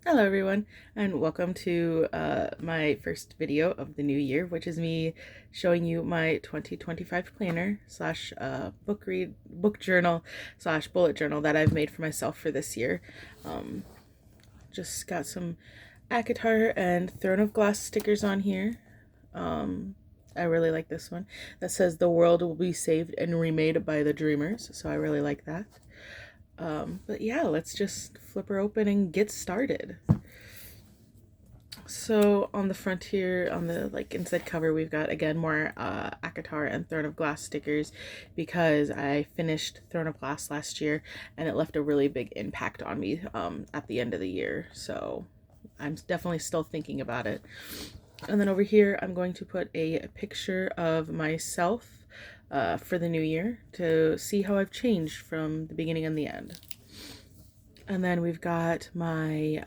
Hello everyone, and welcome to my first video of the new year, which is me showing you my 2025 planner slash book journal slash bullet journal that I've made for myself for this year. Um, just got some ACOTAR and Throne of Glass stickers on here. I really like this one that says the world will be saved and remade by the dreamers, so I really like that. But yeah, let's just flip her open and get started. So on the front here, on the inside cover, we've got again more ACOTAR and Throne of Glass stickers because I finished Throne of Glass last year and it left a really big impact on me at the end of the year. So I'm definitely still thinking about it. And then over here, I'm going to put a picture of myself for the new year to see how I've changed from the beginning and the end. And then we've got my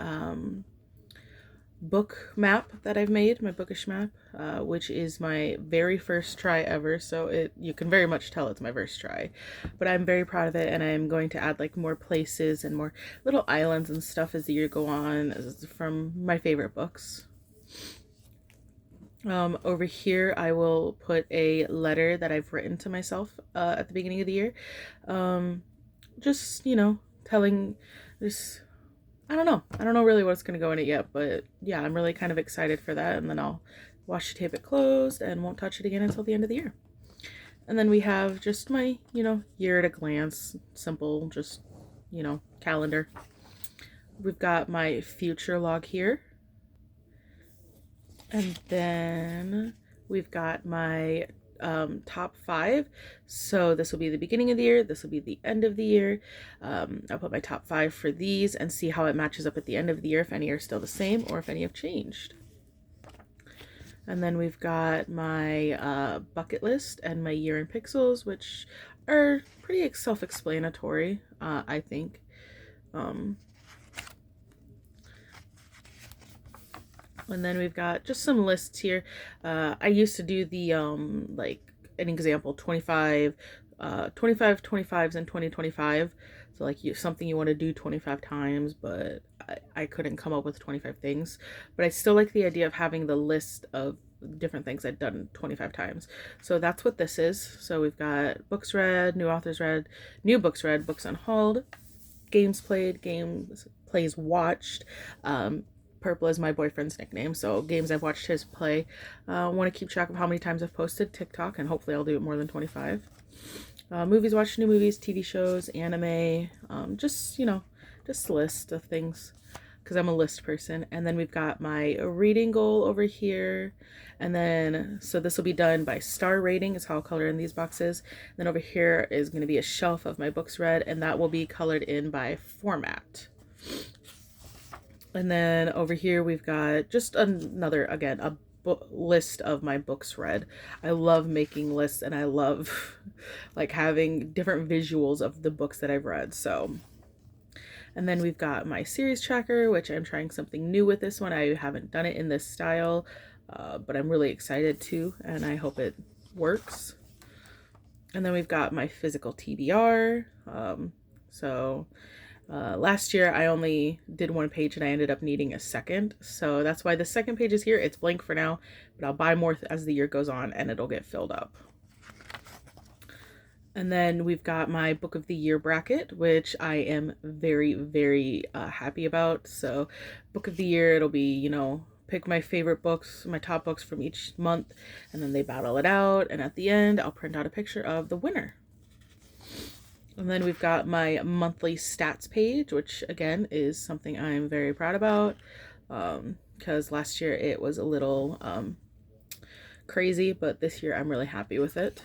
book map that I've made, my bookish map, which is my very first try ever. So you can very much tell it's my first try, but I'm very proud of it, and I'm going to add like more places and more little islands and stuff as the year go on from my favorite books. Over here, I will put a letter that I've written to myself at the beginning of the year. Just, telling this. I don't know. I don't know really what's going to go in it yet, but yeah, I'm really kind of excited for that. And then I'll washi tape it closed and won't touch it again until the end of the year. And then we have just my, year at a glance, simple, just, calendar. We've got my future log here. And then we've got my top 5. So this will be the beginning of the year, this will be the end of the year. I'll put my top 5 for these and see how it matches up at the end of the year, if any are still the same or if any have changed. And then we've got my bucket list and my year in pixels, which are pretty self-explanatory, I think. And then we've got just some lists here. I used to do the like an example 25 25s in 2025. So like something you want to do 25 times, but I couldn't come up with 25 things. But I still like the idea of having the list of different things I've done 25 times. So that's what this is. So we've got books read, new authors read, new books read, books unhauled, games played, games plays watched. Purple is my boyfriend's nickname, so games I've watched his play. I want to keep track of how many times I've posted TikTok, and hopefully I'll do it more than 25. Movies, watched new movies, TV shows, anime, just a list of things because I'm a list person. And then we've got my reading goal over here, and then so this will be done by star rating is how I'll color in these boxes. Then over here is going to be a shelf of my books read, and that will be colored in by format. And then over here we've got just another, again, a list of my books read. I love making lists, and I love like having different visuals of the books that I've read. So, and then we've got my series tracker, which I'm trying something new with this one. I haven't done it in this style, but I'm really excited to, and I hope it works. And then we've got my physical TBR. Last year I only did 1 page and I ended up needing a second. So that's why the second page is here. It's blank for now, but I'll buy more as the year goes on and it'll get filled up. And then we've got my book of the year bracket, which I am very, very happy about. So book of the year, it'll be, pick my favorite books, my top books from each month, and then they battle it out. And at the end, I'll print out a picture of the winner. And then we've got my monthly stats page, which again is something I'm very proud about because last year it was a little crazy, but this year I'm really happy with it.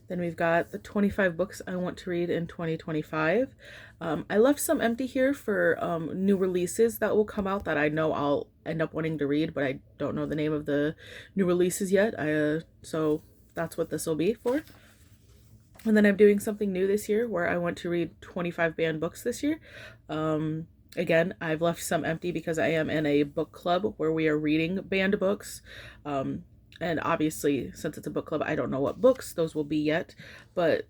Then we've got the 25 books I want to read in 2025. I left some empty here for new releases that will come out that I know I'll end up wanting to read, but I don't know the name of the new releases yet. So that's what this will be for. And then I'm doing something new this year where I want to read 25 banned books this year. Again, I've left some empty because I am in a book club where we are reading banned books. And obviously, since it's a book club, I don't know what books those will be yet. But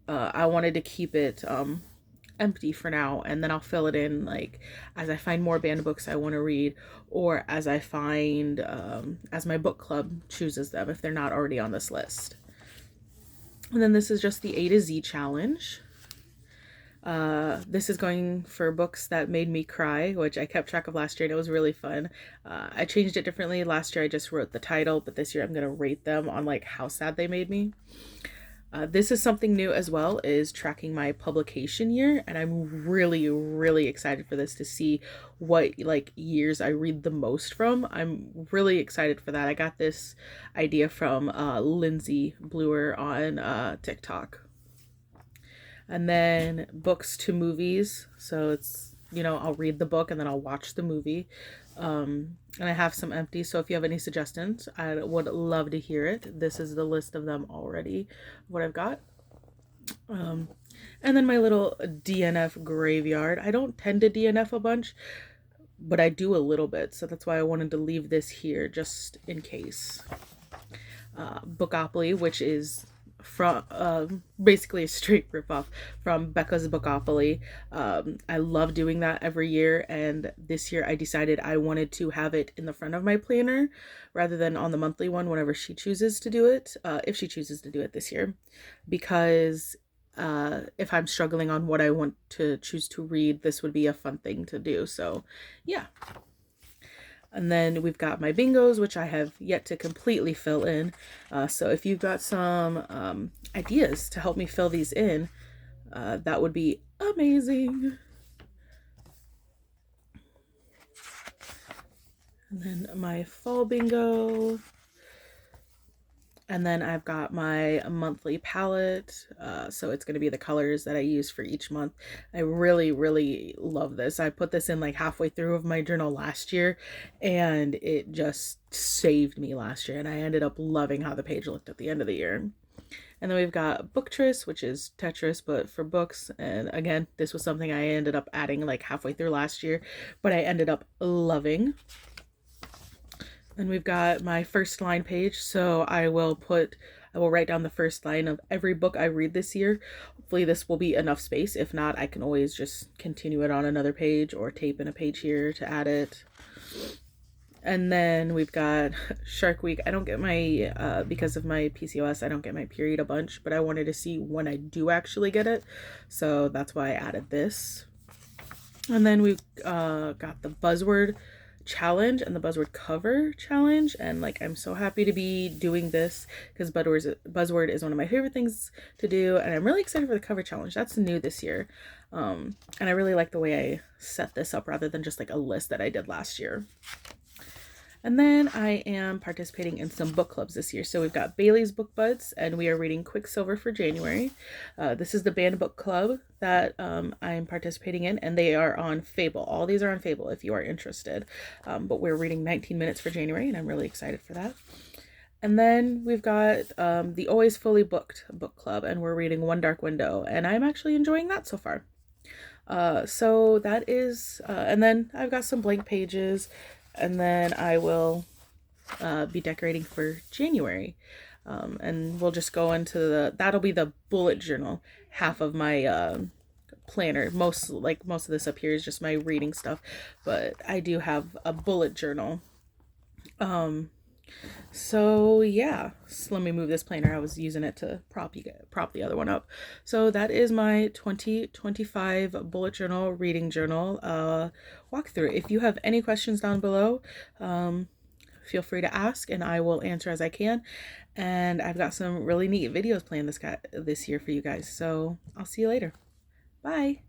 I wanted to keep it empty for now, and then I'll fill it in like as I find more banned books I want to read, or as I find as my book club chooses them if they're not already on this list. And then this is just the A to Z challenge. This is going for books that made me cry, which I kept track of last year and it was really fun. I changed it differently. Last year I just wrote the title, but this year I'm going to rate them on like how sad they made me. This is something new as well, is tracking my publication year, and I'm really excited for this to see what like years I read the most from. I'm really excited for that. I got this idea from Lindsay Bluer on TikTok. And then books to movies, so it's, you know, I'll read the book and then I'll watch the movie. And I have some empty, so if you have any suggestions, I would love to hear it. This is the list of them already, what I've got. And then my little DNF graveyard. I don't tend to DNF a bunch, but I do a little bit, so that's why I wanted to leave this here just in case. Bookopoly, which is from basically a straight ripoff from Becca's Bookopoly. I love doing that every year, and this year I decided I wanted to have it in the front of my planner rather than on the monthly one whenever she chooses to do it, if she chooses to do it this year, because if I'm struggling on what I want to choose to read, this would be a fun thing to do. So yeah. And then we've got my bingos, which I have yet to completely fill in. So if you've got some ideas to help me fill these in, that would be amazing. And then my fall bingo. And then I've got my monthly palette. So it's going to be the colors that I use for each month. I really love this. I put this in like halfway through of my journal last year, and it just saved me last year. And I ended up loving how the page looked at the end of the year. And then we've got Booktress, which is Tetris, but for books. And again, this was something I ended up adding like halfway through last year, but I ended up loving. And we've got my first line page, so I will write down the first line of every book I read this year. Hopefully this will be enough space. If not, I can always just continue it on another page or tape in a page here to add it. And then we've got Shark Week. I don't get my, because of my PCOS, I don't get my period a bunch, but I wanted to see when I do actually get it. So that's why I added this. And then we've got the buzzword challenge and the buzzword cover challenge, and like I'm so happy to be doing this because buzzword is one of my favorite things to do, and I'm really excited for the cover challenge. That's new this year, and I really like the way I set this up rather than just like a list that I did last year. And then I am participating in some book clubs this year. So we've got Bailey's Book Buds, and we are reading Quicksilver for January. This is the banned book club that I'm participating in, and they are on Fable. All these are on Fable if you are interested. But we're reading 19 Minutes for January, and I'm really excited for that. And then we've got the Always Fully Booked book club, and we're reading One Dark Window, and I'm actually enjoying that so far. So that is, and then I've got some blank pages. And then I will be decorating for January. And we'll just go into that'll be the bullet journal half of my planner. Most of this up here is just my reading stuff, but I do have a bullet journal. So yeah, so let me move this planner. I was using it to prop the other one up. So that is my 2025 bullet journal, reading journal walkthrough. If you have any questions down below, feel free to ask and I will answer as I can. And I've got some really neat videos planned this year for you guys. So I'll see you later. Bye.